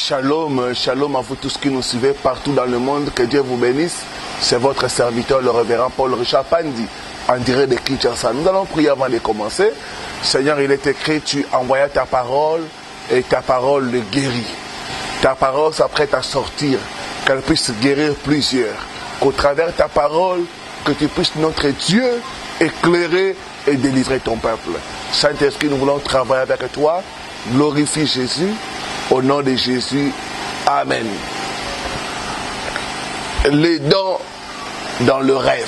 Shalom, shalom à vous tous qui nous suivez partout dans le monde. Que Dieu vous bénisse. C'est votre serviteur, le révérend Paul Richard Pandi, en direct de Kinshasa. Nous allons prier avant de commencer. Seigneur, il est écrit, tu envoyas ta parole et ta parole le guérit. Ta parole s'apprête à sortir, qu'elle puisse guérir plusieurs. Qu'au travers de ta parole, que tu puisses, notre Dieu, éclairer et délivrer ton peuple. Saint-Esprit, nous voulons travailler avec toi. Glorifie Jésus. Au nom de Jésus, Amen. Les dents dans le rêve.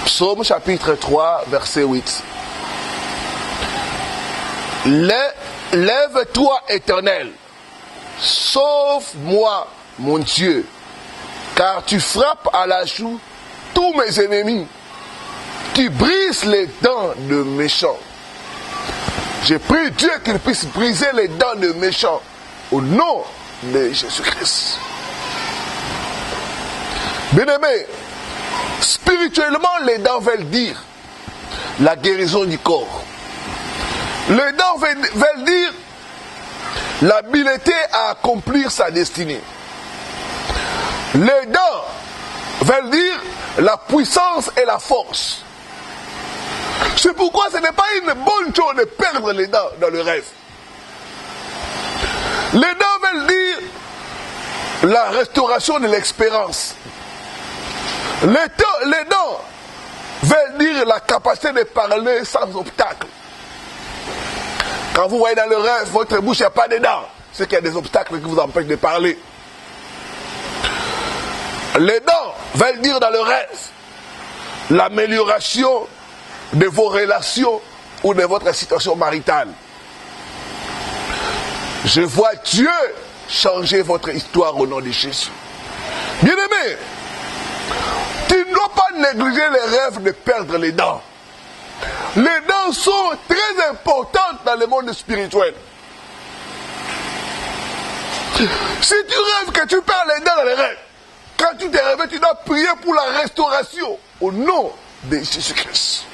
Psaume chapitre 3, verset 8. Lève-toi, Éternel, sauve-moi, mon Dieu, car tu frappes à la joue tous mes ennemis. Tu brises les dents de méchants. J'ai prié Dieu qu'il puisse briser les dents de méchants au nom de Jésus-Christ. Bien-aimés, spirituellement, les dents veulent dire la guérison du corps. Les dents veulent dire l'habileté à accomplir sa destinée. Les dents veulent dire la puissance et la force. C'est pourquoi ce n'est pas une bonne chose de perdre les dents dans le rêve. Les dents veulent dire la restauration de l'expérience. Les dents veulent dire la capacité de parler sans obstacle. Quand vous voyez dans le rêve, votre bouche, il n'y a pas de dents. C'est qu'il y a des obstacles qui vous empêchent de parler. Les dents veulent dire dans le rêve l'amélioration de vos relations ou de votre situation maritale. Je vois Dieu changer votre histoire au nom de Jésus. Bien-aimé, tu ne dois pas négliger les rêves de perdre les dents. Les dents sont très importantes dans le monde spirituel. Si tu rêves que tu perds les dents dans les rêves, quand tu t'es réveillé, tu dois prier pour la restauration au nom de Jésus-Christ.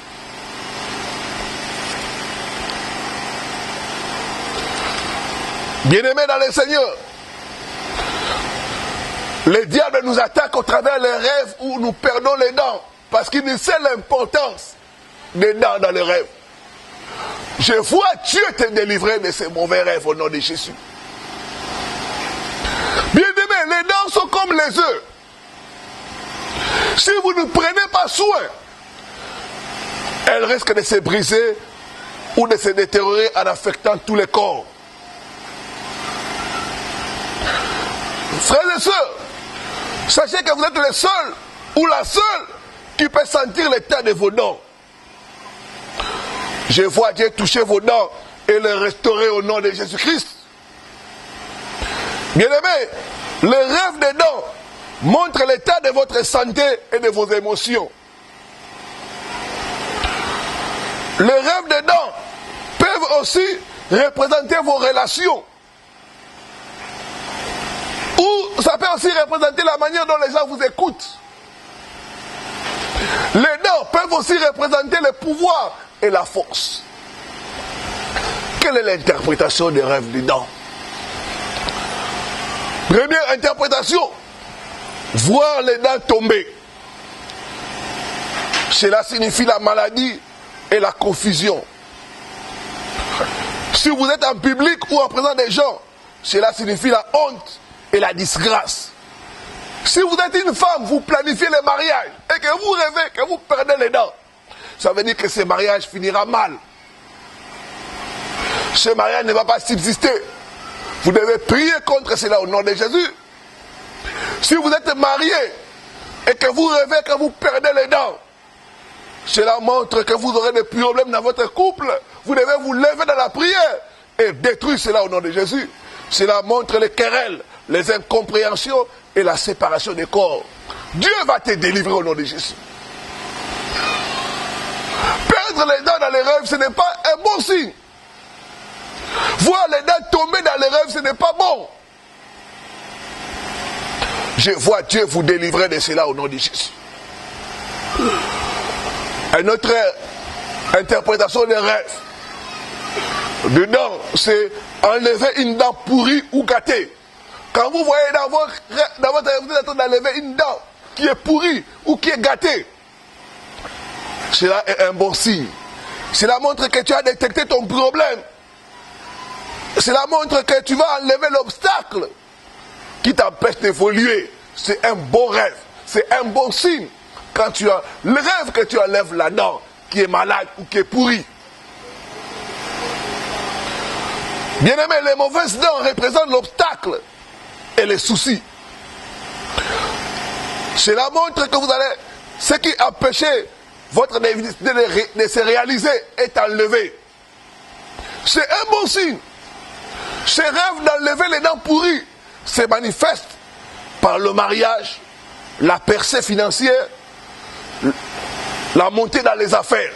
Bien-aimés dans le Seigneur, le diable nous attaque au travers des rêves où nous perdons les dents, parce qu'il ne sait l'importance des dents dans les rêves. Je vois Dieu te délivrer de ces mauvais rêves au nom de Jésus. Bien-aimés, les dents sont comme les œufs. Si vous ne prenez pas soin, elles risquent de se briser ou de se détériorer en affectant tous les corps. Frères et sœurs, sachez que vous êtes les seuls ou la seule qui peut sentir l'état de vos dents. Je vois Dieu toucher vos dents et les restaurer au nom de Jésus-Christ. Bien-aimés, les rêves des dents montrent l'état de votre santé et de vos émotions. Les rêves des dents peuvent aussi représenter vos relations. Ou ça peut aussi représenter la manière dont les gens vous écoutent. Les dents peuvent aussi représenter le pouvoir et la force. Quelle est l'interprétation des rêves des dents? Première interprétation, voir les dents tomber. Cela signifie la maladie et la confusion. Si vous êtes en public ou en présence des gens, cela signifie la honte et la disgrâce. Si vous êtes une femme, vous planifiez le mariage et que vous rêvez que vous perdez les dents, ça veut dire que ce mariage finira mal. Ce mariage ne va pas subsister. Vous devez prier contre cela au nom de Jésus. Si vous êtes marié et que vous rêvez que vous perdez les dents, cela montre que vous aurez des problèmes dans votre couple. Vous devez vous lever dans la prière et détruire cela au nom de Jésus. Cela montre les querelles, les incompréhensions et la séparation des corps. Dieu va te délivrer au nom de Jésus. Perdre les dents dans les rêves, ce n'est pas un bon signe. Voir les dents tomber dans les rêves, ce n'est pas bon. Je vois Dieu vous délivrer de cela au nom de Jésus. Une autre interprétation des rêves. Dedans, c'est enlever une dent pourrie ou gâtée. Quand vous voyez dans votre rêve, vous êtes en train d'enlever une dent qui est pourrie ou qui est gâtée, cela est un bon signe. Cela montre que tu as détecté ton problème. Cela montre que tu vas enlever l'obstacle qui t'empêche d'évoluer. C'est un bon rêve. C'est un bon signe. Quand tu as le rêve que tu enlèves la dent qui est malade ou qui est pourrie. Bien aimé, les mauvaises dents représentent l'obstacle et les soucis. Cela montre que vous allez, ce qui empêchait votre de se réaliser est enlevé. C'est un bon signe. Ce rêve d'enlever les dents pourries se manifeste par le mariage, la percée financière, la montée dans les affaires.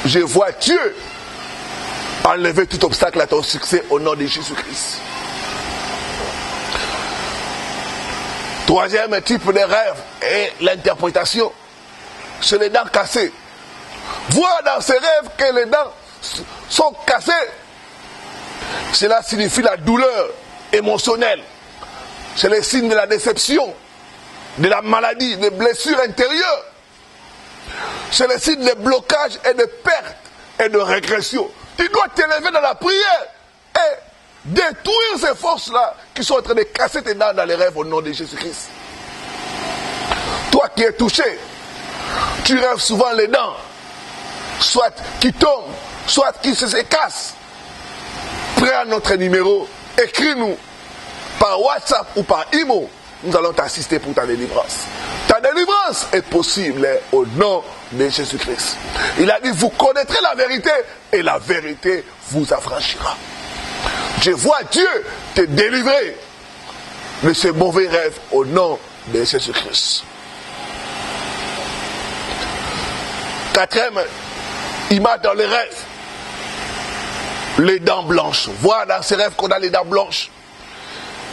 Je vois Dieu enlever tout obstacle à ton succès au nom de Jésus-Christ. Troisième type de rêve est l'interprétation. C'est les dents cassées. Voir dans ces rêves que les dents sont cassées, cela signifie la douleur émotionnelle. C'est le signe de la déception, de la maladie, des blessures intérieures. C'est le signe de blocage et de perte et de régression. Tu dois t'élever dans la prière et détruire ces forces-là qui sont en train de casser tes dents dans les rêves au nom de Jésus-Christ. Toi qui es touché, tu rêves souvent les dents, soit qui tombent, soit qui se cassent. Prends notre numéro, écris-nous par WhatsApp ou par email. Nous allons t'assister pour ta délivrance. Ta délivrance est possible au nom de Jésus-Christ. Il a dit, vous connaîtrez la vérité et la vérité vous affranchira. Je vois Dieu te délivrer de ce mauvais rêve au nom de Jésus-Christ. Quatrième image dans les rêves, les dents blanches. Voir dans ces rêves qu'on a les dents blanches.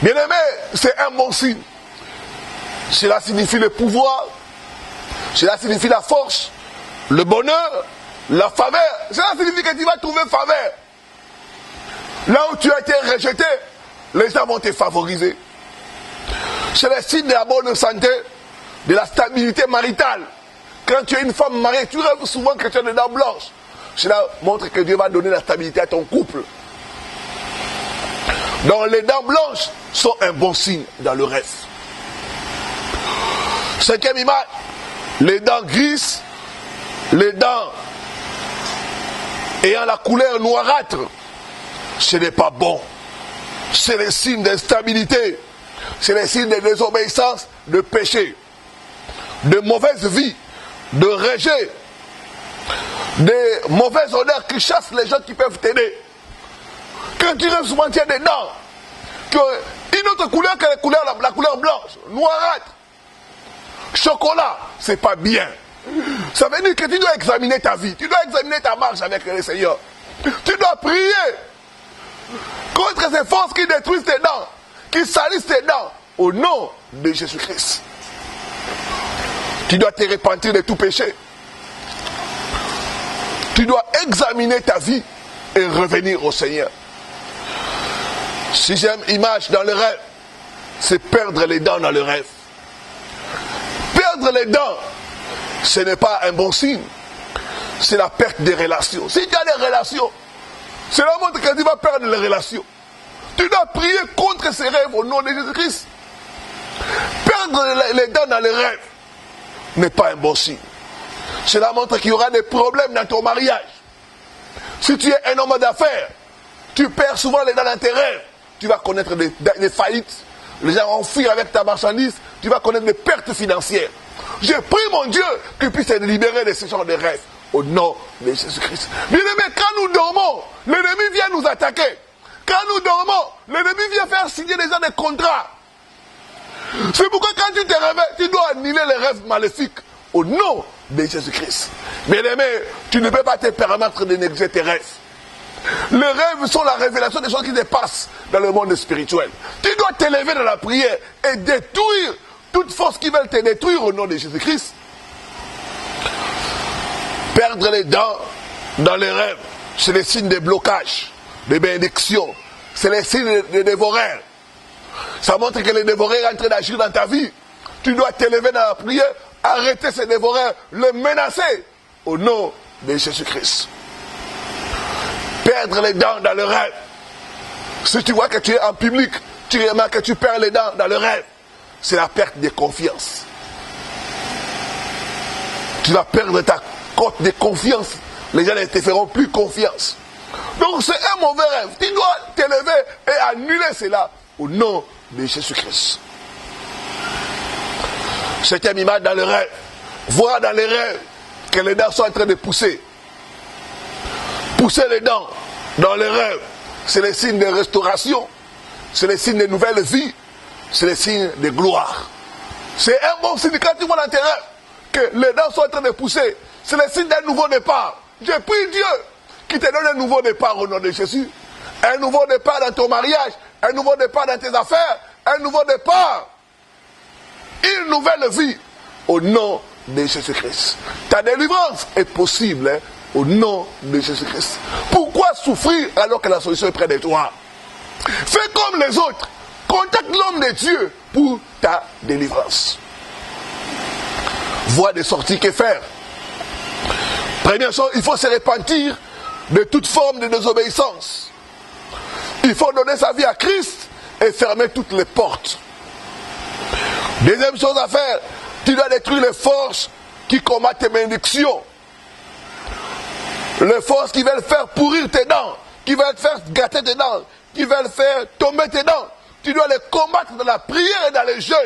Bien aimé, c'est un bon signe. Cela signifie le pouvoir, cela signifie la force, le bonheur, la faveur. Cela signifie que tu vas trouver faveur. Là où tu as été rejeté, les gens vont te favoriser. C'est le signe de la bonne santé, de la stabilité maritale. Quand tu es une femme mariée, tu rêves souvent que tu as des dents blanches. Cela montre que Dieu va donner la stabilité à ton couple. Donc les dents blanches sont un bon signe dans le rêve. Cinquième image, les dents grises, les dents ayant la couleur noirâtre, ce n'est pas bon. C'est le signe d'instabilité, c'est le signe de désobéissance, de péché, de mauvaise vie, de rejet, de mauvaises odeurs qui chassent les gens qui peuvent t'aider. Quand tu rêves souvent, tu as des dents qui ont une autre couleur que la couleur blanche, noirâtre. Chocolat, c'est pas bien. Ça veut dire que tu dois examiner ta vie, tu dois examiner ta marche avec le Seigneur. Tu dois prier contre ces forces qui détruisent tes dents, qui salissent tes dents, au nom de Jésus-Christ. Tu dois te repentir de tout péché. Tu dois examiner ta vie et revenir au Seigneur. Sixième image dans le rêve, c'est perdre les dents dans le rêve. Perdre les dents, ce n'est pas un bon signe. C'est la perte des relations. Si tu as des relations, cela montre que tu vas perdre les relations. Tu dois prier contre ces rêves au nom de Jésus-Christ. Perdre les dents dans les rêves n'est pas un bon signe. Cela montre qu'il y aura des problèmes dans ton mariage. Si tu es un homme d'affaires, tu perds souvent les dents dans tes rêves. Tu vas connaître des faillites. Les gens vont fuir avec ta marchandise. Tu vas connaître des pertes financières. Je prie mon Dieu qu'il puisse te libérer de ce genre de rêves. Au nom de Jésus-Christ. Bien aimé, quand nous dormons, l'ennemi vient nous attaquer. Quand nous dormons, l'ennemi vient faire signer des gens des contrats. C'est pourquoi quand tu te réveilles, tu dois annuler les rêves maléfiques. Au nom de Jésus-Christ. Bien aimé, tu ne peux pas te permettre de négliger tes rêves. Les rêves sont la révélation des choses qui se passent dans le monde spirituel. Tu dois t'élever dans la prière et détruire toute force qui veut te détruire au nom de Jésus-Christ. Perdre les dents dans les rêves, c'est les signes de blocage, de bénédiction. C'est les signes de dévoreurs. Ça montre que le dévoreur est en train d'agir dans ta vie. Tu dois t'élever dans la prière, arrêter ces dévoreurs, les menacer au nom de Jésus-Christ. Perdre les dents dans le rêve. Si tu vois que tu es en public, tu remarques que tu perds les dents dans le rêve. C'est la perte de confiance. Tu vas perdre ta cote de confiance. Les gens ne te feront plus confiance. Donc c'est un mauvais rêve. Tu dois t'élever et annuler cela au nom de Jésus-Christ. C'est un image dans le rêve. Voir dans les rêves que les dents sont en train de pousser. Pousser les dents dans les rêves, c'est le signe de restauration. C'est le signe de nouvelle vie. C'est le signe de gloire. C'est un bon signe quand tu vois dans tes rêves que les dents sont en train de pousser. C'est le signe d'un nouveau départ. Je prie Dieu qui te donne un nouveau départ au nom de Jésus. Un nouveau départ dans ton mariage. Un nouveau départ dans tes affaires. Un nouveau départ. Une nouvelle vie au nom de Jésus-Christ. Ta délivrance est possible au nom de Jésus-Christ. Pourquoi souffrir alors que la solution est près de toi? Fais comme les autres. Contacte l'homme de Dieu pour ta délivrance. Vois des sorties que faire. Première chose, il faut se repentir de toute forme de désobéissance. Il faut donner sa vie à Christ et fermer toutes les portes. Deuxième chose à faire, tu dois détruire les forces qui combattent tes bénédictions. Les forces qui veulent faire pourrir tes dents, qui veulent faire gâter tes dents, qui veulent faire tomber tes dents. Tu dois les combattre dans la prière et dans les jeûnes.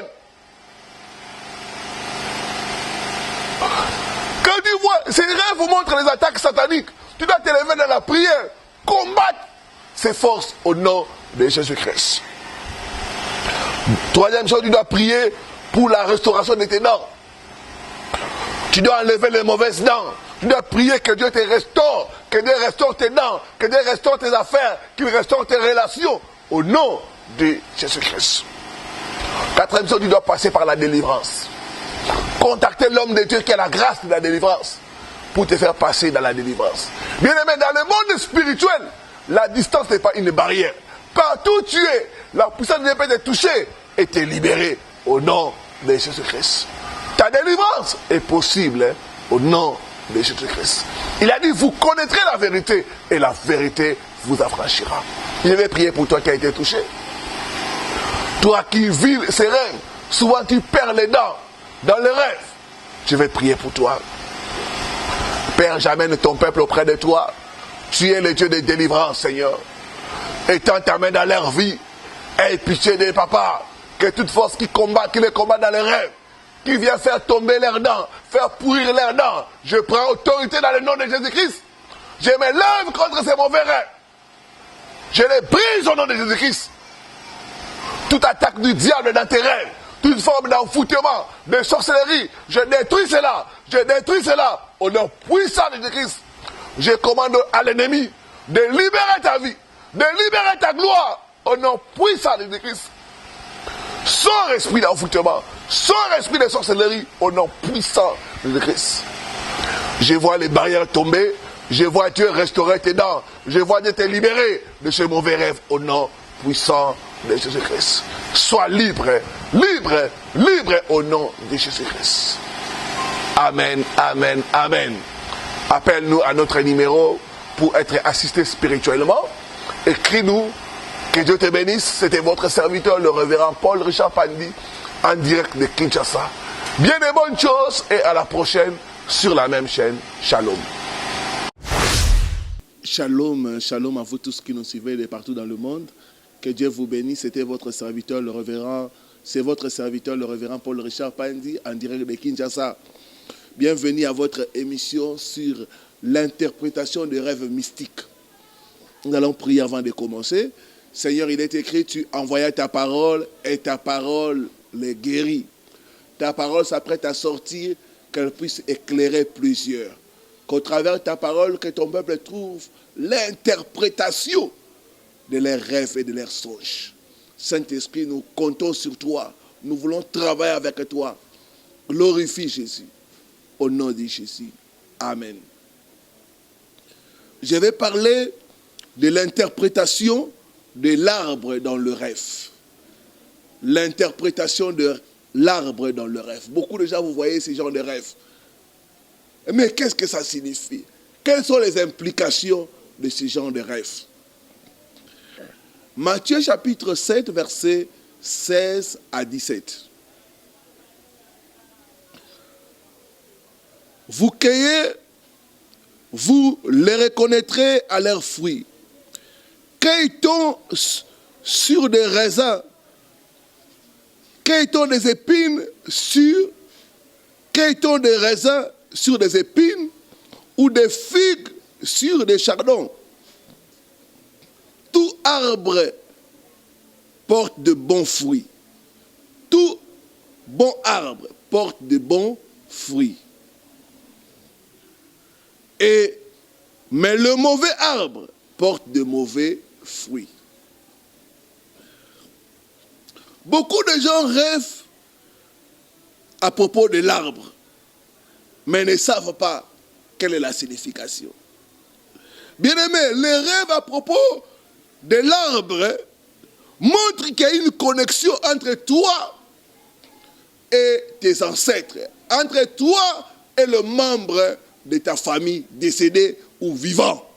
Quand tu vois, ces rêves vous montrent les attaques sataniques. Tu dois t'élever dans la prière, combattre ces forces au nom de Jésus-Christ. Troisième chose, tu dois prier pour la restauration de tes dents. Tu dois enlever les mauvaises dents. Tu dois prier que Dieu te restaure, que Dieu restaure tes dents, que Dieu restaure tes affaires, qu'il restaure tes relations au nom de Jésus-Christ. Quatrième chose, tu dois passer par la délivrance. Contacter l'homme de Dieu qui a la grâce de la délivrance pour te faire passer dans la délivrance. Bien aimé, dans le monde spirituel, la distance n'est pas une barrière. Partout où tu es, la puissance de Dieu peut te toucher et te libérer au nom de Jésus-Christ. Ta délivrance est possible au nom de Jésus-Christ. Il a dit, vous connaîtrez la vérité et la vérité vous affranchira. Je vais prier pour toi qui as été touché. Toi qui vis ces rêves, souvent tu perds les dents dans les rêves. Je vais prier pour toi. Père, j'amène ton peuple auprès de toi. Tu es le Dieu de délivrance, Seigneur. Étends ta main dans leur vie. Aie pitié des papas. Que toute force qui les combat dans les rêves, qui vient faire tomber leurs dents, faire pourrir leurs dents, je prends autorité dans le nom de Jésus-Christ. Je me lève contre ces mauvais rêves. Je les brise au nom de Jésus-Christ. Toute attaque du diable dans tes rêves, toute forme d'enfoutement, de sorcellerie, je détruis cela. Je détruis cela au nom puissant de Jésus-Christ. Je commande à l'ennemi de libérer ta vie, de libérer ta gloire au nom puissant de Jésus-Christ. Sors esprit d'enfoutement, sors esprit de sorcellerie au nom puissant de Jésus-Christ. Je vois les barrières tomber, je vois Dieu restaurer tes dents, je vois Dieu te libérer de ce mauvais rêve au nom puissant de Jésus-Christ. Sois libre, libre, libre au nom de Jésus-Christ. Amen, amen, amen. Appelle-nous à notre numéro pour être assisté spirituellement. Écris-nous. Que Dieu te bénisse. C'était votre serviteur, le révérend Paul Richard Pandi, en direct de Kinshasa. Bien de bonnes choses et à la prochaine sur la même chaîne. Shalom. Shalom, shalom à vous tous qui nous suivez de partout dans le monde. Que Dieu vous bénisse. C'était votre serviteur, le révérend. C'est votre serviteur, le révérend Paul Richard Pandi, en direct de Kinshasa. Bienvenue à votre émission sur l'interprétation des rêves mystiques. Nous allons prier avant de commencer. Seigneur, il est écrit, tu envoyas ta parole et ta parole les guérit. Ta parole s'apprête à sortir, qu'elle puisse éclairer plusieurs. Qu'au travers de ta parole, que ton peuple trouve l'interprétation de leurs rêves et de leurs songes. Saint-Esprit, nous comptons sur toi. Nous voulons travailler avec toi. Glorifie Jésus. Au nom de Jésus. Amen. je vais parler de l'interprétation de l'arbre dans le rêve. L'interprétation de l'arbre dans le rêve. Beaucoup de gens, vous voyez ce genre de rêve. Mais qu'est-ce que ça signifie? Quelles sont les implications de ce genre de rêve? Matthieu chapitre 7, versets 16 à 17. Vous cueillez, vous les reconnaîtrez à leurs fruits. Cueille-t-on sur des raisins? Cueille-t-on des épines sur? Cueille-t-on des raisins sur des épines ou des figues sur des chardons? Tout arbre porte de bons fruits. Tout bon arbre porte de bons fruits. Mais le mauvais arbre porte de mauvais fruits. Beaucoup de gens rêvent à propos de l'arbre, mais ne savent pas quelle est la signification. Bien-aimés, les rêves à propos de l'arbre montrent qu'il y a une connexion entre toi et tes ancêtres, entre toi et le membre de ta famille décédé ou vivant.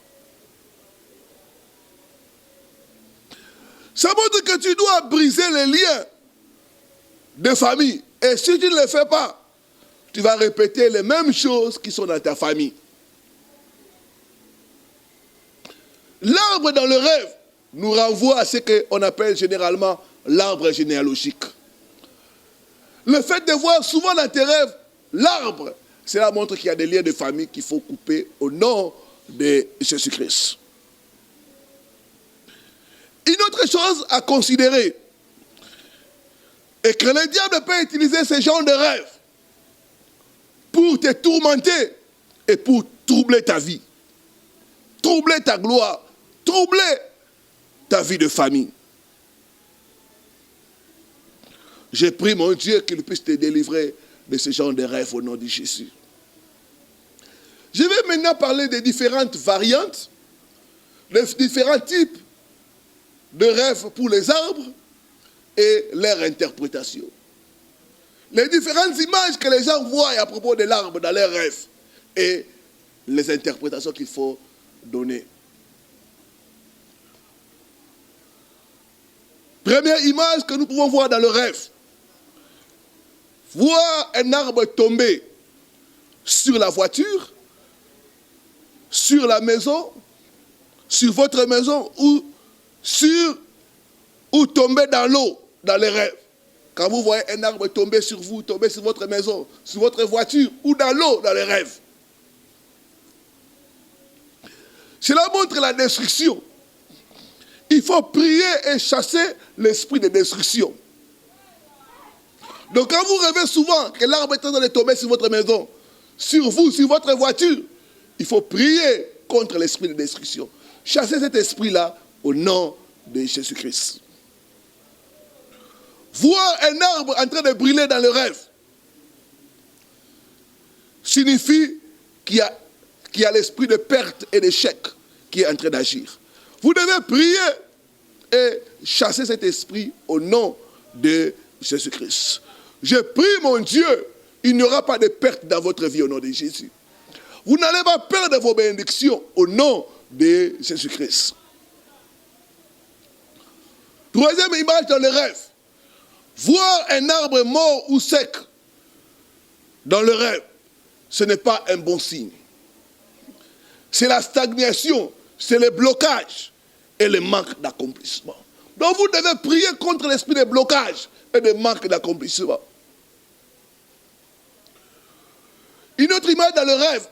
Ça montre que tu dois briser les liens de famille. Et si tu ne le fais pas, tu vas répéter les mêmes choses qui sont dans ta famille. L'arbre dans le rêve nous renvoie à ce qu'on appelle généralement l'arbre généalogique. Le fait de voir souvent dans tes rêves l'arbre, cela montre qu'il y a des liens de famille qu'il faut couper au nom de Jésus-Christ. Une autre chose à considérer est que le diable peut utiliser ce genre de rêve pour te tourmenter et pour troubler ta vie, troubler ta gloire, troubler ta vie de famille. Je prie mon Dieu qu'il puisse te délivrer de ce genre de rêve au nom de Jésus. Je vais maintenant parler des différentes variantes, des différents types de rêves pour les arbres et leur interprétation. Les différentes images que les gens voient à propos de l'arbre dans leurs rêves et les interprétations qu'il faut donner. Première image que nous pouvons voir dans le rêve. Voir un arbre tomber sur la voiture, sur la maison, sur votre maison ou tomber dans l'eau, dans les rêves. Quand vous voyez un arbre tomber sur vous, tomber sur votre maison, sur votre voiture ou dans l'eau, dans les rêves. Cela montre la destruction. Il faut prier et chasser l'esprit de destruction. Donc quand vous rêvez souvent que l'arbre est en train de tomber sur votre maison, sur vous, sur votre voiture, il faut prier contre l'esprit de destruction. Chassez cet esprit-là au nom de Jésus-Christ. Voir un arbre en train de brûler dans le rêve signifie qu'il y a l'esprit de perte et d'échec qui est en train d'agir. Vous devez prier et chasser cet esprit au nom de Jésus-Christ. Je prie mon Dieu, il n'y aura pas de perte dans votre vie au nom de Jésus. Vous n'allez pas perdre vos bénédictions au nom de Jésus-Christ. Troisième image dans le rêve. Voir un arbre mort ou sec dans le rêve, ce n'est pas un bon signe. C'est la stagnation, c'est le blocage et le manque d'accomplissement. Donc vous devez prier contre l'esprit de blocage et de manque d'accomplissement. Une autre image dans le rêve.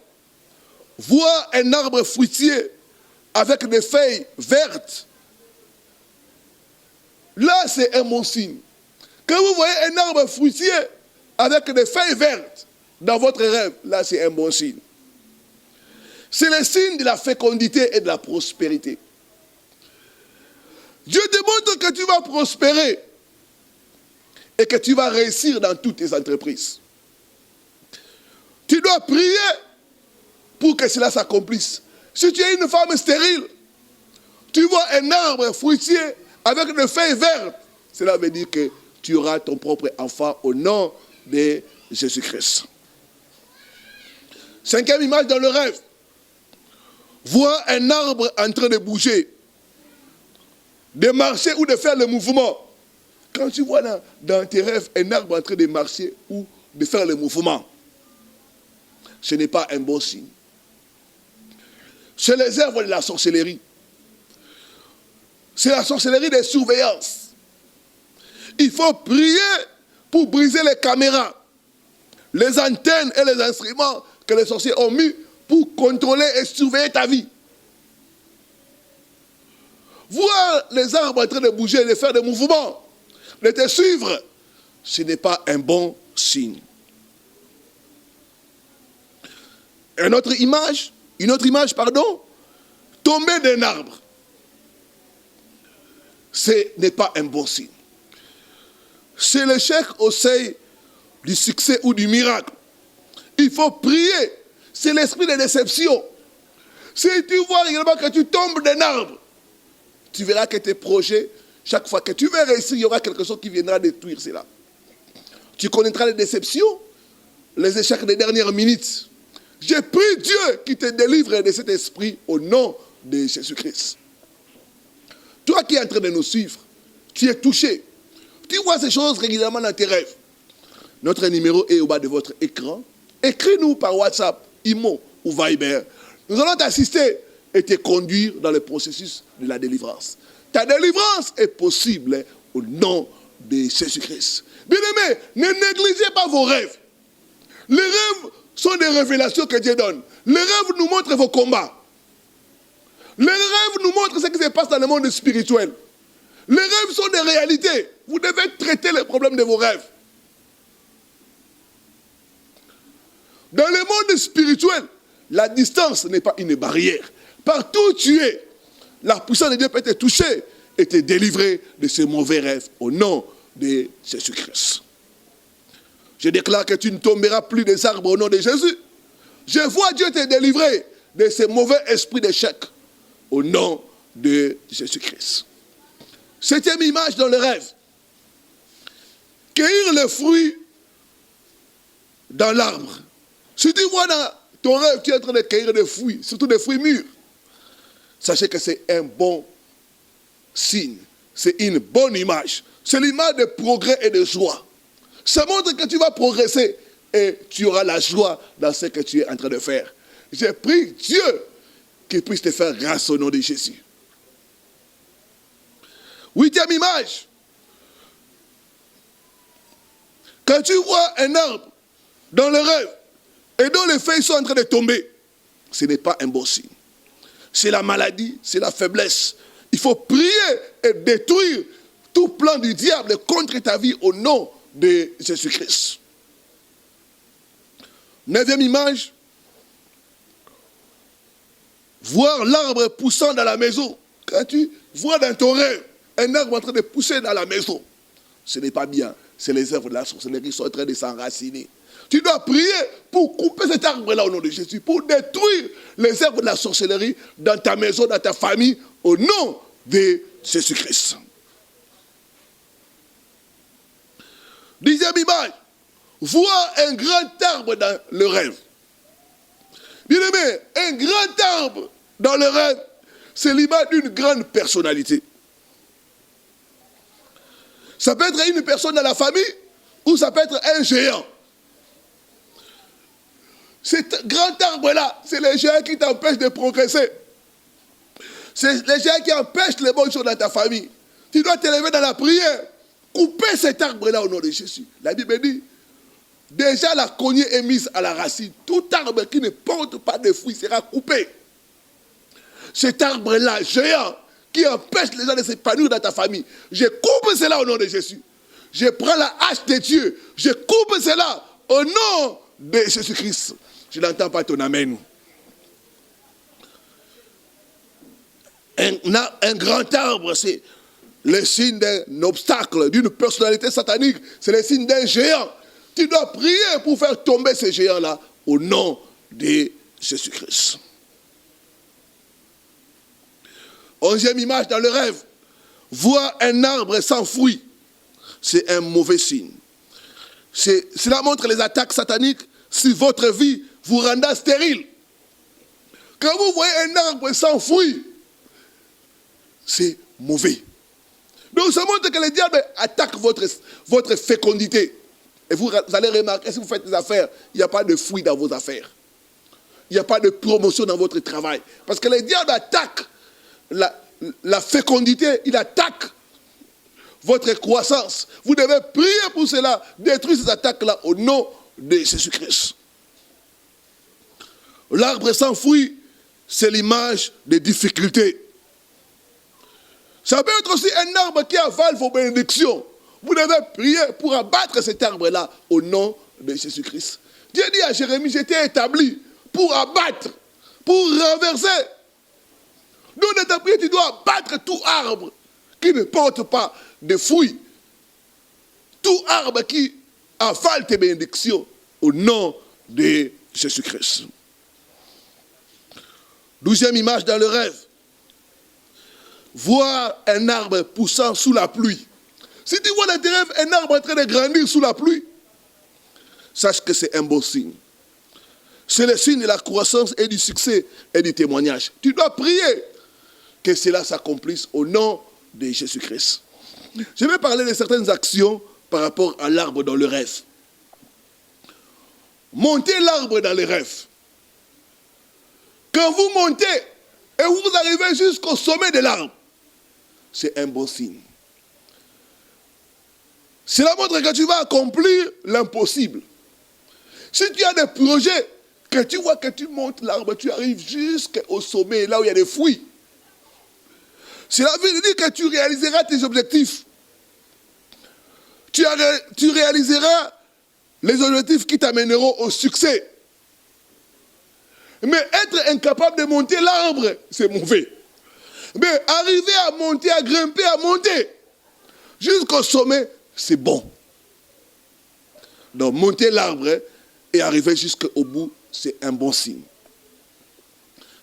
Voir un arbre fruitier avec des feuilles vertes. Là, c'est un bon signe. Quand vous voyez un arbre fruitier avec des feuilles vertes dans votre rêve, là, c'est un bon signe. C'est le signe de la fécondité et de la prospérité. Dieu te montre que tu vas prospérer et que tu vas réussir dans toutes tes entreprises. Tu dois prier pour que cela s'accomplisse. Si tu es une femme stérile, tu vois un arbre fruitier avec des feuilles vertes, cela veut dire que tu auras ton propre enfant au nom de Jésus-Christ. Cinquième image dans le rêve. Voir un arbre en train de bouger, de marcher ou de faire le mouvement. Quand tu vois dans tes rêves un arbre en train de marcher ou de faire le mouvement, ce n'est pas un bon signe. C'est les œuvres de la sorcellerie. C'est la sorcellerie des surveillances. Il faut prier pour briser les caméras, les antennes et les instruments que les sorciers ont mis pour contrôler et surveiller ta vie. Voir les arbres en train de bouger, de faire des mouvements, de te suivre, ce n'est pas un bon signe. Une autre image, tomber d'un arbre. Ce n'est pas un bon signe. C'est l'échec au seuil du succès ou du miracle. Il faut prier. C'est l'esprit de déception. Si tu vois régulièrement que tu tombes d'un arbre, tu verras que tes projets, chaque fois que tu veux réussir, il y aura quelque chose qui viendra détruire cela. Tu connaîtras les déceptions, les échecs des dernières minutes. Je prie Dieu qui te délivre de cet esprit au nom de Jésus-Christ. Toi qui es en train de nous suivre, tu es touché. Tu vois ces choses régulièrement dans tes rêves. Notre numéro est au bas de votre écran. Écris-nous par WhatsApp, IMO ou Viber. Nous allons t'assister et te conduire dans le processus de la délivrance. Ta délivrance est possible au nom de Jésus-Christ. Bien-aimés, ne négligez pas vos rêves. Les rêves sont des révélations que Dieu donne. Les rêves nous montrent vos combats. Les rêves nous montrent ce qui se passe dans le monde spirituel. Les rêves sont des réalités. Vous devez traiter les problèmes de vos rêves. Dans le monde spirituel, la distance n'est pas une barrière. Partout où tu es, la puissance de Dieu peut te toucher et te délivrer de ces mauvais rêves au nom de Jésus-Christ. Je déclare que tu ne tomberas plus des arbres au nom de Jésus. Je vois Dieu te délivrer de ces mauvais esprits d'échec au nom de Jésus-Christ. Septième image dans le rêve. Cueillir le fruit dans l'arbre. Si tu vois dans ton rêve, tu es en train de cueillir des fruits, surtout des fruits mûrs, sachez que c'est un bon signe. C'est une bonne image. C'est l'image de progrès et de joie. Ça montre que tu vas progresser et tu auras la joie dans ce que tu es en train de faire. Je prie Dieu qu'il puisse te faire grâce au nom de Jésus. Huitième image. Quand tu vois un arbre dans le rêve et dont les feuilles sont en train de tomber, ce n'est pas un bon signe. C'est la maladie, c'est la faiblesse. Il faut prier et détruire tout plan du diable contre ta vie au nom de Jésus-Christ. Neuvième image. Voir l'arbre poussant dans la maison. Quand tu vois dans ton rêve un arbre en train de pousser dans la maison, ce n'est pas bien. C'est les œuvres de la sorcellerie qui sont en train de s'enraciner. Tu dois prier pour couper cet arbre-là au nom de Jésus, pour détruire les œuvres de la sorcellerie dans ta maison, dans ta famille, au nom de Jésus-Christ. Dixième image, voir un grand arbre dans le rêve. Bien-aimé, un grand arbre dans le rêve, c'est l'image d'une grande personnalité. Ça peut être une personne dans la famille ou ça peut être un géant. Cet grand arbre-là, c'est les géants qui t'empêchent de progresser. C'est les géants qui empêchent les bonnes choses dans ta famille. Tu dois t'élever dans la prière. Couper cet arbre-là au nom de Jésus. La Bible dit, déjà la cognée est mise à la racine. Tout arbre qui ne porte pas de fruits sera coupé. Cet arbre-là, géant, qui empêche les gens de s'épanouir dans ta famille, je coupe cela au nom de Jésus. Je prends la hache de Dieu. Je coupe cela au nom de Jésus-Christ. Je n'entends pas ton amen. Un grand arbre, c'est le signe d'un obstacle, d'une personnalité satanique. C'est le signe d'un géant. Tu dois prier pour faire tomber ces géants-là au nom de Jésus-Christ. 11e image dans le rêve. Voir un arbre sans fruit, c'est un mauvais signe. Cela montre les attaques sataniques sur votre vie, vous rendant stérile. Quand vous voyez un arbre sans fruit, c'est mauvais. Donc ça montre que le diable attaque votre fécondité. Et vous allez remarquer, si vous faites des affaires, il n'y a pas de fruits dans vos affaires. Il n'y a pas de promotion dans votre travail. Parce que le diable attaque la fécondité, il attaque votre croissance. Vous devez prier pour cela, détruire ces attaques-là au nom de Jésus-Christ. L'arbre sans fruit, c'est l'image des difficultés. Ça peut être aussi un arbre qui avale vos bénédictions. Vous devez prier pour abattre cet arbre-là au nom de Jésus-Christ. Dieu dit à Jérémie, j'étais établi pour abattre, pour renverser. Donc dans ta prière, tu dois abattre tout arbre qui ne porte pas de fruits. Tout arbre qui avale tes bénédictions au nom de Jésus-Christ. 12e image dans le rêve. Voir un arbre poussant sous la pluie. Si tu vois dans tes rêves un arbre en train de grandir sous la pluie, sache que c'est un bon signe. C'est le signe de la croissance et du succès et du témoignage. Tu dois prier que cela s'accomplisse au nom de Jésus-Christ. Je vais parler de certaines actions par rapport à l'arbre dans le rêve. Montez l'arbre dans le rêve. Quand vous montez et vous arrivez jusqu'au sommet de l'arbre, c'est un bon signe. Cela montre que tu vas accomplir l'impossible. Si tu as des projets, que tu vois que tu montes l'arbre, tu arrives jusqu'au sommet, là où il y a des fruits. Cela veut dire que tu réaliseras tes objectifs. Tu réaliseras les objectifs qui t'amèneront au succès. Mais être incapable de monter l'arbre, c'est mauvais. Mais arriver à monter, à grimper, à monter jusqu'au sommet, c'est bon. Donc monter l'arbre et arriver jusqu'au bout, c'est un bon signe.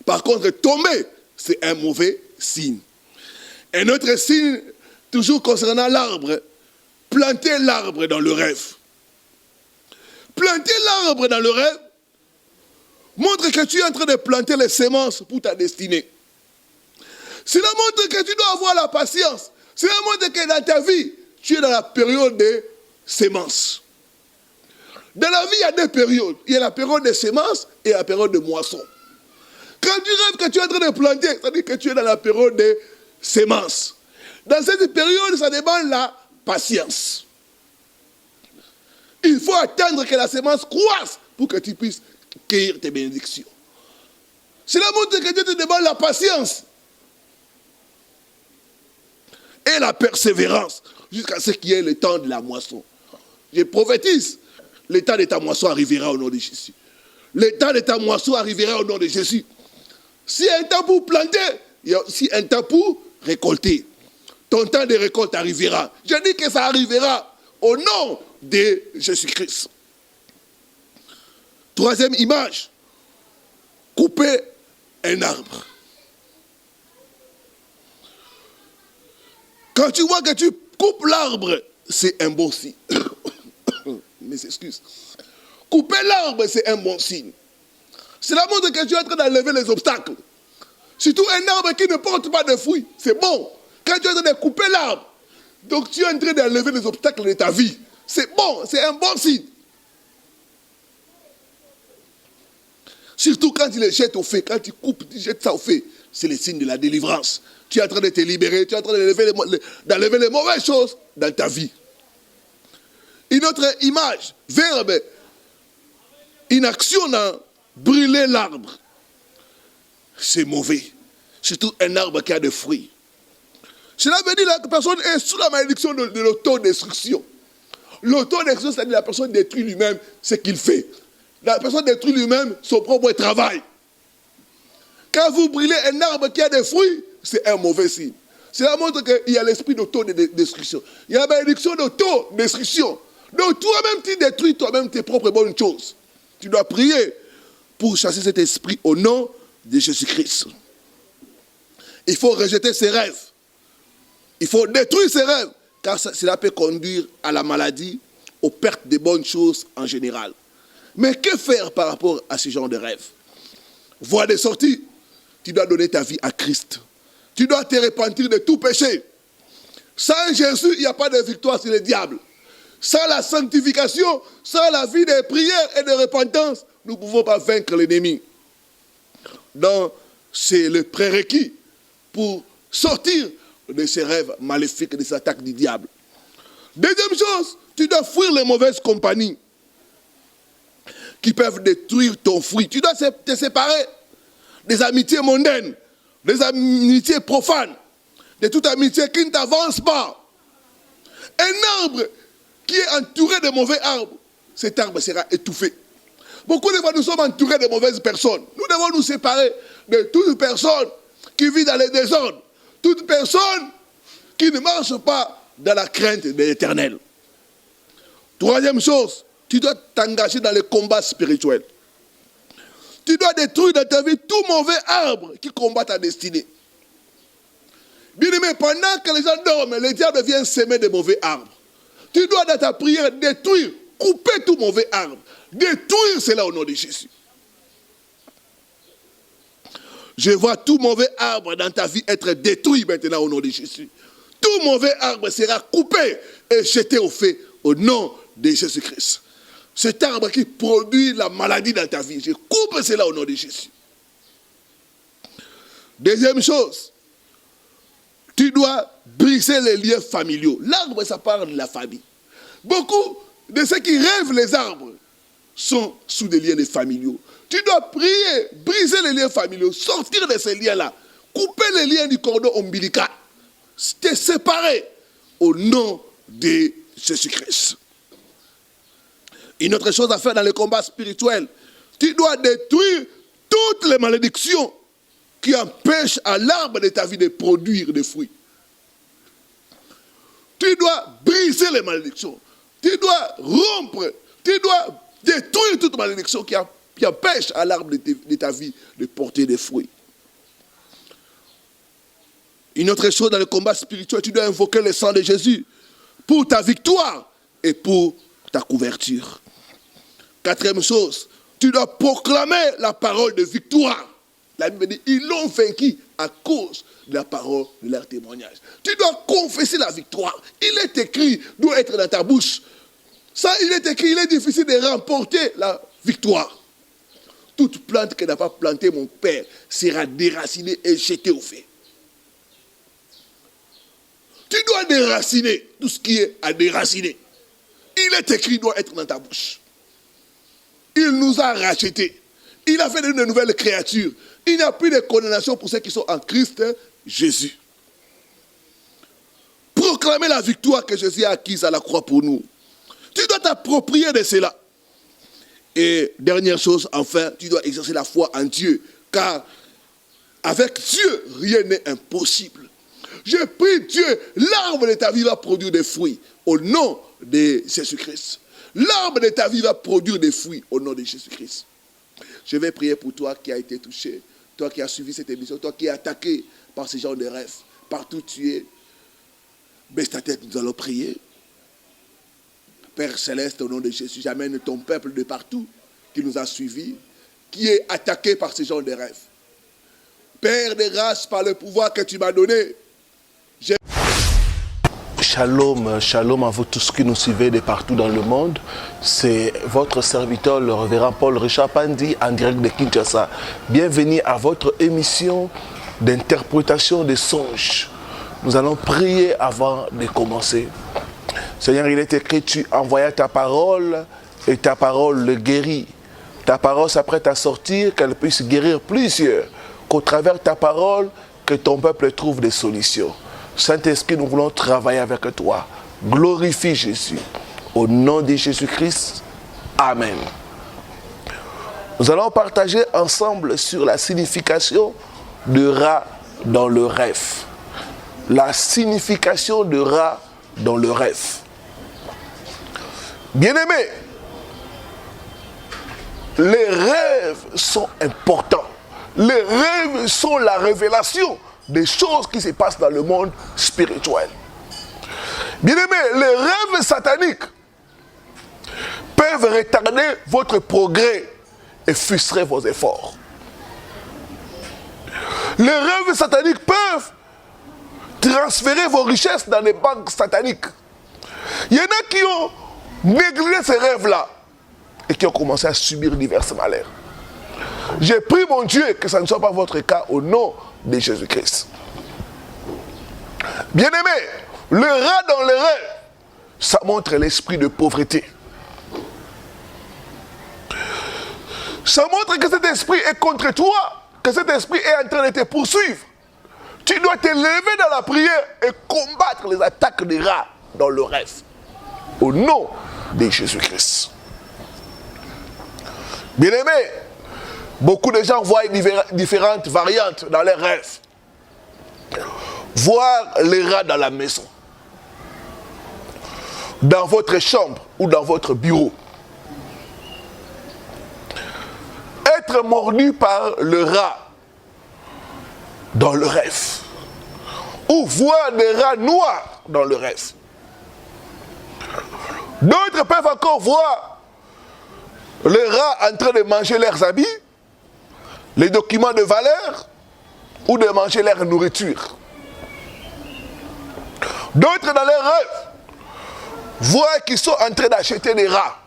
Par contre, tomber, c'est un mauvais signe. Un autre signe, toujours concernant l'arbre, planter l'arbre dans le rêve. Planter l'arbre dans le rêve montre que tu es en train de planter les semences pour ta destinée. Cela montre que tu dois avoir la patience. Cela montre que dans ta vie, tu es dans la période de semences. Dans la vie, il y a deux périodes. Il y a la période de semences et la période de moisson. Quand tu rêves que tu es en train de planter, ça veut dire que tu es dans la période de semences. Dans cette période, ça demande la patience. Il faut attendre que la semence croisse pour que tu puisses cueillir tes bénédictions. Cela montre que Dieu te demande la patience et la persévérance jusqu'à ce qu'il y ait le temps de la moisson. Je prophétise, le temps de ta moisson arrivera au nom de Jésus. Le temps de ta moisson arrivera au nom de Jésus. S'il y a un temps pour planter, il y a aussi un temps pour récolter. Ton temps de récolte arrivera. Je dis que ça arrivera au nom de Jésus-Christ. Troisième image, couper un arbre. Quand tu vois que tu coupes l'arbre, c'est un bon signe. Mes excuses. Couper l'arbre, c'est un bon signe. Cela montre que tu es en train d'enlever les obstacles. Surtout un arbre qui ne porte pas de fruits, c'est bon. Quand tu es en train de couper l'arbre, donc tu es en train d'enlever les obstacles de ta vie. C'est bon, c'est un bon signe. Surtout quand tu les jettes au feu, quand tu coupes, tu jettes ça au feu, c'est le signe de la délivrance. Tu es en train de te libérer, tu es en train d'enlever les mauvaises choses dans ta vie. Une autre image, verbe, une action dans brûler l'arbre. C'est mauvais. Surtout un arbre qui a des fruits. Cela veut dire que la personne est sous la malédiction de l'autodestruction. L'autodestruction, c'est-à-dire que la personne détruit lui-même ce qu'il fait. La personne détruit lui-même son propre travail. Quand vous brûlez un arbre qui a des fruits, c'est un mauvais signe. Cela montre qu'il y a l'esprit d'autodestruction. Il y a la malédiction d'autodestruction. Donc toi-même, tu détruis toi-même tes propres bonnes choses. Tu dois prier pour chasser cet esprit au nom de Jésus-Christ. Il faut rejeter ses rêves. Il faut détruire ses rêves, car cela peut conduire à la maladie, aux pertes de bonnes choses en général. Mais que faire par rapport à ce genre de rêves? Voie de sortie, tu dois donner ta vie à Christ. Tu dois te repentir de tout péché. Sans Jésus, il n'y a pas de victoire sur le diable. Sans la sanctification, sans la vie de prière et de repentance, nous ne pouvons pas vaincre l'ennemi. Donc, c'est le prérequis pour sortir de ces rêves maléfiques, de ces attaques du diable. Deuxième chose, tu dois fuir les mauvaises compagnies qui peuvent détruire ton fruit. Tu dois te séparer des amitiés mondaines, des amitiés profanes, de toute amitié qui ne t'avance pas. Un arbre qui est entouré de mauvais arbres, cet arbre sera étouffé. Beaucoup de fois, nous sommes entourés de mauvaises personnes. Nous devons nous séparer de toute personne qui vit dans les désordres, toute personne qui ne marche pas dans la crainte de l'Éternel. Troisième chose, tu dois t'engager dans les combats spirituels. Tu dois détruire dans ta vie tout mauvais arbre qui combat ta destinée. Bien-aimé, pendant que les gens dorment, le diable vient s'aimer de mauvais arbres. Tu dois dans ta prière détruire, couper tout mauvais arbre. Détruire cela au nom de Jésus. Je vois tout mauvais arbre dans ta vie être détruit maintenant au nom de Jésus. Tout mauvais arbre sera coupé et jeté au feu au nom de Jésus-Christ. Cet arbre qui produit la maladie dans ta vie, je coupe cela au nom de Jésus. Deuxième chose, tu dois briser les liens familiaux. L'arbre, ça parle de la famille. Beaucoup de ceux qui rêvent les arbres sont sous des liens familiaux. Tu dois prier, briser les liens familiaux, sortir de ces liens-là, couper les liens du cordon ombilical, te séparer au nom de Jésus-Christ. Une autre chose à faire dans le combat spirituel, tu dois détruire toutes les malédictions qui empêchent à l'arbre de ta vie de produire des fruits. Tu dois briser les malédictions. Tu dois rompre, tu dois détruire toute malédiction qui empêche à l'arbre de ta vie de porter des fruits. Une autre chose dans le combat spirituel, tu dois invoquer le sang de Jésus pour ta victoire et pour ta couverture. Quatrième chose, tu dois proclamer la parole de victoire. La Bible dit, ils l'ont vaincu à cause de la parole de leur témoignage. Tu dois confesser la victoire. Il est écrit, doit être dans ta bouche. Ça, il est écrit, il est difficile de remporter la victoire. Toute plante que n'a pas plantée mon Père sera déracinée et jetée au feu. Tu dois déraciner tout ce qui est à déraciner. Il est écrit, doit être dans ta bouche. Il nous a rachetés. Il a fait de nous de nouvelles créatures. Il n'y a plus de condamnation pour ceux qui sont en Christ Jésus. Proclamer la victoire que Jésus a acquise à la croix pour nous. Tu dois t'approprier de cela. Et dernière chose, enfin, tu dois exercer la foi en Dieu. Car avec Dieu, rien n'est impossible. Je prie Dieu, l'arbre de ta vie va produire des fruits au nom de Jésus-Christ. L'arbre de ta vie va produire des fruits au nom de Jésus-Christ. Je vais prier pour toi qui as été touché, toi qui as suivi cette émission, toi qui es attaqué par ce genre de rêves. Partout où tu es, baisse ta tête, nous allons prier. Père Céleste, au nom de Jésus, j'amène ton peuple de partout qui nous a suivis, qui est attaqué par ce genre de rêves. Père de grâce, par le pouvoir que tu m'as donné, Shalom, shalom à vous tous qui nous suivez de partout dans le monde. C'est votre serviteur, le révérend Paul-Richard Pandi, en direct de Kinshasa. Bienvenue à votre émission d'interprétation des songes. Nous allons prier avant de commencer. Seigneur, il est écrit, tu envoyas ta parole et ta parole le guérit. Ta parole s'apprête à sortir, qu'elle puisse guérir plusieurs. Qu'au travers de ta parole, que ton peuple trouve des solutions. Saint-Esprit, nous voulons travailler avec toi. Glorifie Jésus. Au nom de Jésus-Christ. Amen. Nous allons partager ensemble sur la signification de rat dans le rêve. La signification de rat dans le rêve. Bien-aimés, les rêves sont importants. Les rêves sont la révélation des choses qui se passent dans le monde spirituel. Bien-aimés, les rêves sataniques peuvent retarder votre progrès et frustrer vos efforts. Les rêves sataniques peuvent transférer vos richesses dans les banques sataniques. Il y en a qui ont négligé ces rêves-là et qui ont commencé à subir divers malheurs. J'ai prié mon Dieu que ça ne soit pas votre cas au nom de Jésus-Christ. Bien-aimés, le rat dans les rêves, ça montre l'esprit de pauvreté. Ça montre que cet esprit est contre toi, que cet esprit est en train de te poursuivre. Tu dois te lever dans la prière et combattre les attaques des rats dans le rêve. Au nom de Jésus-Christ. Bien-aimés, beaucoup de gens voient différentes variantes dans leurs rêves. Voir les rats dans la maison, dans votre chambre ou dans votre bureau. Être mordu par le rat dans le rêve. Ou voir des rats noirs dans le rêve. D'autres peuvent encore voir les rats en train de manger leurs habits, les documents de valeur ou de manger leur nourriture. D'autres dans leurs rêves voient qu'ils sont en train d'acheter des rats.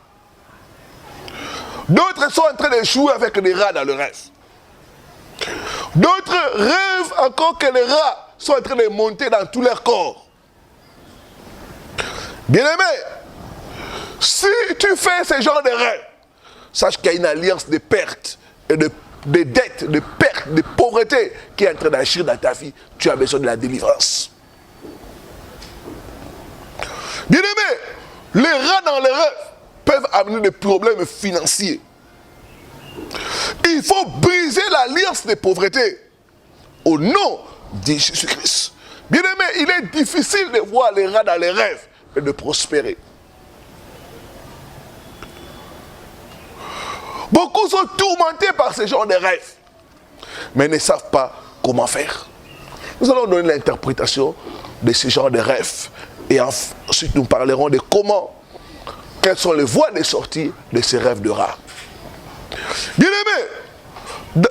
D'autres sont en train de jouer avec des rats dans le rêve. D'autres rêvent encore que les rats sont en train de monter dans tout leur corps. Bien-aimé, si tu fais ce genre de rêve, sache qu'il y a une alliance de pertes et de dettes, de pertes, de pauvreté qui est en train d'agir dans ta vie. Tu as besoin de la délivrance. Bien-aimé, les rats dans les rêves peuvent amener des problèmes financiers. Il faut briser l'alliance de pauvreté au nom de Jésus-Christ. Bien-aimé, il est difficile de voir les rats dans les rêves et de prospérer. Beaucoup sont tourmentés par ce genre de rêves, mais ne savent pas comment faire. Nous allons donner l'interprétation de ce genre de rêves. Et ensuite, nous parlerons de quelles sont les voies de sortie de ces rêves de rats. Bien-aimés,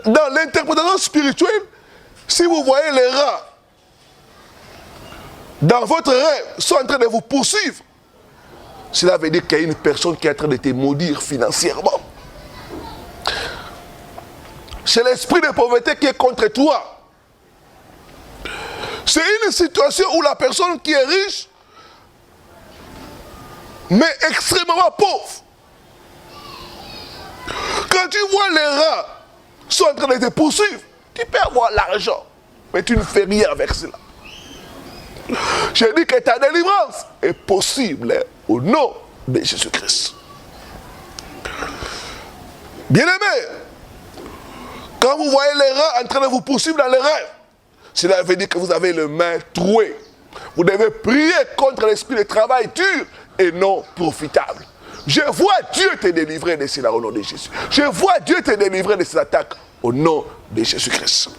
dans l'interprétation spirituelle, si vous voyez les rats dans votre rêve sont en train de vous poursuivre, cela veut dire qu'il y a une personne qui est en train de te maudire financièrement. C'est l'esprit de pauvreté qui est contre toi. C'est une situation où la personne qui est riche, mais extrêmement pauvre. Quand tu vois les rats sont en train de te poursuivre, tu peux avoir l'argent, mais tu ne fais rien avec cela. Je dis que ta délivrance est possible au nom de Jésus-Christ. Bien-aimés, quand vous voyez les rats en train de vous poursuivre dans les rêves, cela veut dire que vous avez les mains trouées. Vous devez prier contre l'esprit de travail dur et non profitable. Je vois Dieu te délivrer de cela au nom de Jésus. Je vois Dieu te délivrer de ces attaques au nom de Jésus-Christ.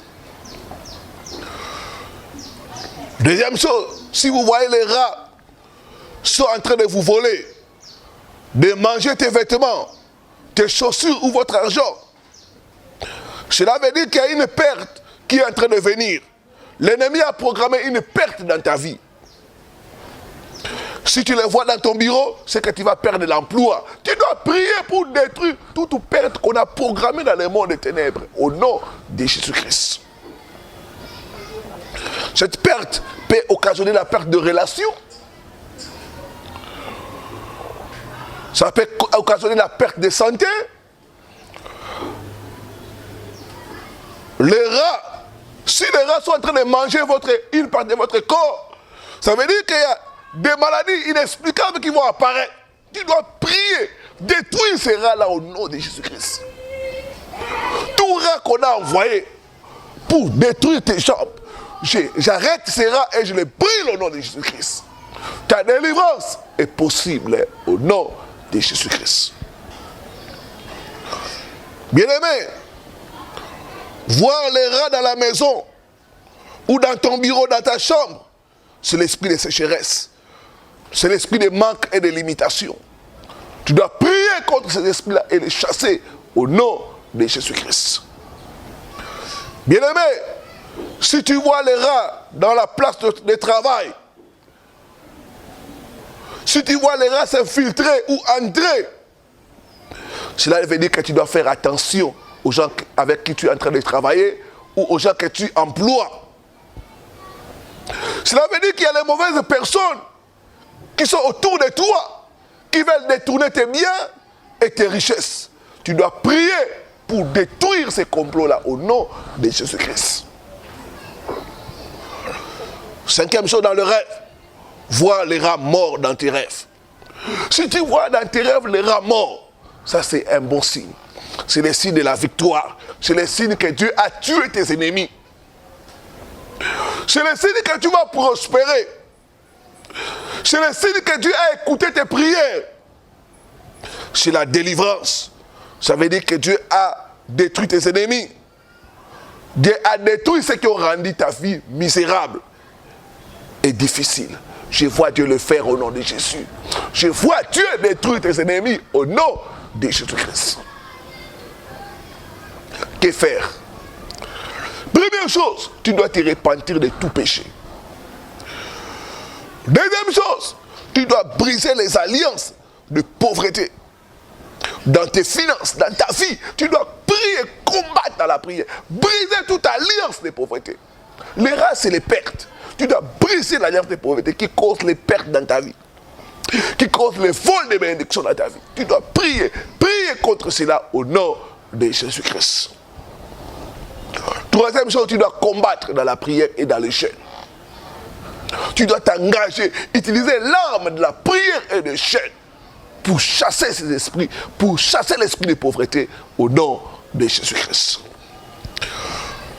Deuxième chose, si vous voyez les rats sont en train de vous voler, de manger tes vêtements, tes chaussures ou votre argent, cela veut dire qu'il y a une perte qui est en train de venir. L'ennemi a programmé une perte dans ta vie. Si tu les vois dans ton bureau, c'est que tu vas perdre l'emploi. Tu dois prier pour détruire toute perte qu'on a programmée dans le monde des ténèbres, au nom de Jésus-Christ. Cette perte peut occasionner la perte de relations. Ça peut occasionner la perte de santé. Les rats, si les rats sont en train de manger une part de votre corps, ça veut dire qu'il y a des maladies inexplicables qui vont apparaître. Tu dois prier, détruire ces rats-là au nom de Jésus-Christ. Tout rat qu'on a envoyé pour détruire tes jambes, j'arrête ces rats et je les brûle au nom de Jésus-Christ. Ta délivrance est possible au nom de Jésus-Christ. Bien-aimés, voir les rats dans la maison ou dans ton bureau, dans ta chambre, c'est l'esprit de sécheresse. C'est l'esprit de manque et de limitation. Tu dois prier contre ces esprits-là et les chasser au nom de Jésus-Christ. Bien-aimé, si tu vois les rats dans la place de travail, si tu vois les rats s'infiltrer ou entrer, cela veut dire que tu dois faire attention aux gens avec qui tu es en train de travailler ou aux gens que tu emploies. Cela veut dire qu'il y a les mauvaises personnes qui sont autour de toi, qui veulent détourner tes biens et tes richesses. Tu dois prier pour détruire ces complots-là au nom de Jésus-Christ. Cinquième chose dans le rêve, voir les rats morts dans tes rêves. Si tu vois dans tes rêves les rats morts, ça c'est un bon signe. C'est le signe de la victoire. C'est le signe que Dieu a tué tes ennemis. C'est le signe que tu vas prospérer. C'est le signe que Dieu a écouté tes prières. C'est la délivrance. Ça veut dire que Dieu a détruit tes ennemis. Dieu a détruit ceux qui ont rendu ta vie misérable et difficile. Je vois Dieu le faire au nom de Jésus. Je vois Dieu détruire tes ennemis au nom de Jésus-Christ. Que faire? Première chose, tu dois te repentir de tout péché. Deuxième chose, tu dois briser les alliances de pauvreté. Dans tes finances, dans ta vie, tu dois prier, combattre dans la prière. Briser toute alliance de pauvreté. Les rats, c'est les pertes. Tu dois briser l'alliance de pauvreté qui cause les pertes dans ta vie. Qui cause les vols de bénédictions dans ta vie. Tu dois prier contre cela au nom de Jésus-Christ. Troisième chose, tu dois combattre dans la prière et dans les chaînes. Tu dois t'engager, utiliser l'arme de la prière et des chaînes pour chasser ces esprits, pour chasser l'esprit de pauvreté au nom de Jésus-Christ.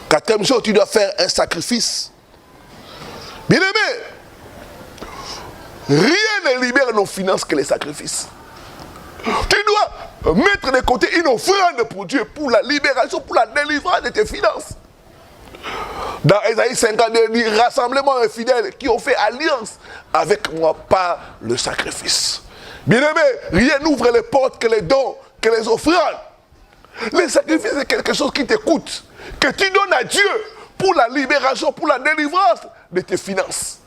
Quatrième chose, tu dois faire un sacrifice. Bien-aimé, rien ne libère nos finances que les sacrifices. Tu dois mettre de côté une offrande pour Dieu, pour la libération, pour la délivrance de tes finances. Dans Ésaïe 52, il dit, rassemblement de fidèles qui ont fait alliance avec moi par le sacrifice. Bien-aimé, rien n'ouvre les portes que les dons, que les offrandes. Les sacrifices, c'est quelque chose qui te coûte, que tu donnes à Dieu pour la libération, pour la délivrance de tes finances.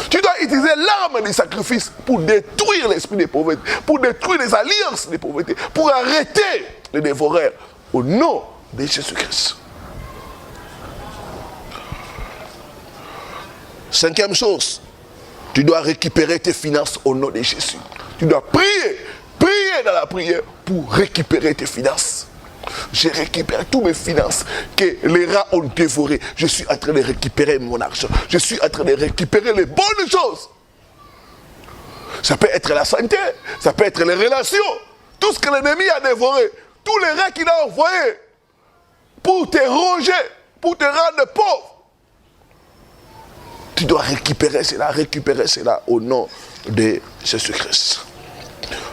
Tu dois utiliser l'arme du sacrifice pour détruire l'esprit de pauvreté, pour détruire les alliances de pauvreté, pour arrêter les dévoreurs au nom de Jésus-Christ. Cinquième chose, tu dois récupérer tes finances au nom de Jésus. Tu dois prier dans la prière pour récupérer tes finances. Je récupère toutes mes finances que les rats ont dévorées. Je suis en train de récupérer mon argent. Je suis en train de récupérer les bonnes choses. Ça peut être la santé, ça peut être les relations. Tout ce que l'ennemi a dévoré, tous les rats qu'il a envoyés pour te ronger, pour te rendre pauvre. Tu dois récupérer cela au nom de Jésus-Christ.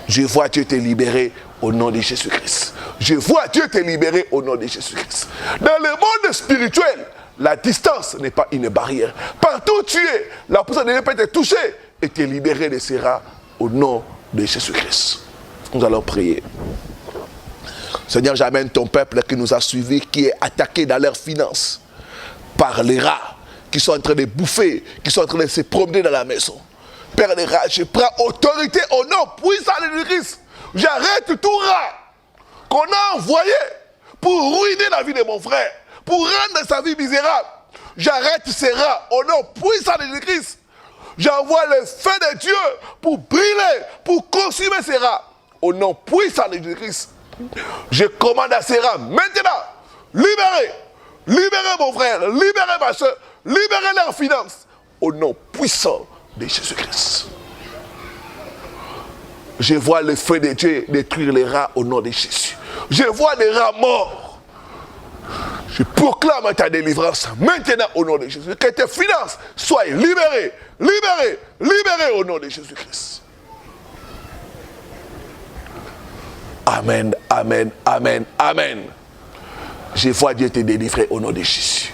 Je vois Dieu te libérer au nom de Jésus-Christ. Je vois Dieu te libérer au nom de Jésus-Christ. Dans le monde spirituel, la distance n'est pas une barrière. Partout où tu es, la personne ne peut te toucher et te libérer de ces rats au nom de Jésus-Christ. Nous allons prier. Seigneur, j'amène ton peuple qui nous a suivis, qui est attaqué dans leurs finances par les rats, qui sont en train de bouffer, qui sont en train de se promener dans la maison. Père des rats, je prends autorité au nom puissant de Christ. J'arrête tout rat qu'on a envoyé pour ruiner la vie de mon frère, pour rendre sa vie misérable. J'arrête ces rats au nom puissant de Christ. J'envoie le feu de Dieu pour brûler, pour consumer ces rats au nom puissant de Christ. Je commande à ces rats maintenant, libérez mon frère, libérez ma soeur, libérez leurs finances au nom puissant de Jésus-Christ. Je vois le feu de Dieu détruire les rats au nom de Jésus. Je vois des rats morts. Je proclame ta délivrance maintenant au nom de Jésus. Que tes finances soient libérées au nom de Jésus-Christ. Amen, amen, amen, amen. Je vois Dieu te délivrer au nom de Jésus.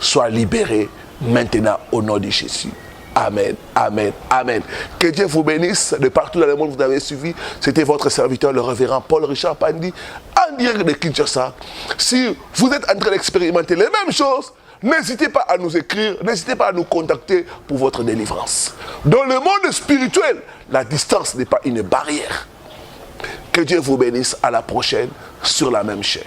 soient libérés maintenant au nom de Jésus. Amen, amen, amen. Que Dieu vous bénisse de partout dans le monde. Vous avez suivi. C'était votre serviteur, le révérend Paul Richard Pandi, en direct de Kinshasa. Si vous êtes en train d'expérimenter les mêmes choses, n'hésitez pas à nous écrire, n'hésitez pas à nous contacter pour votre délivrance. Dans le monde spirituel, la distance n'est pas une barrière. Que Dieu vous bénisse. À la prochaine sur la même chaîne.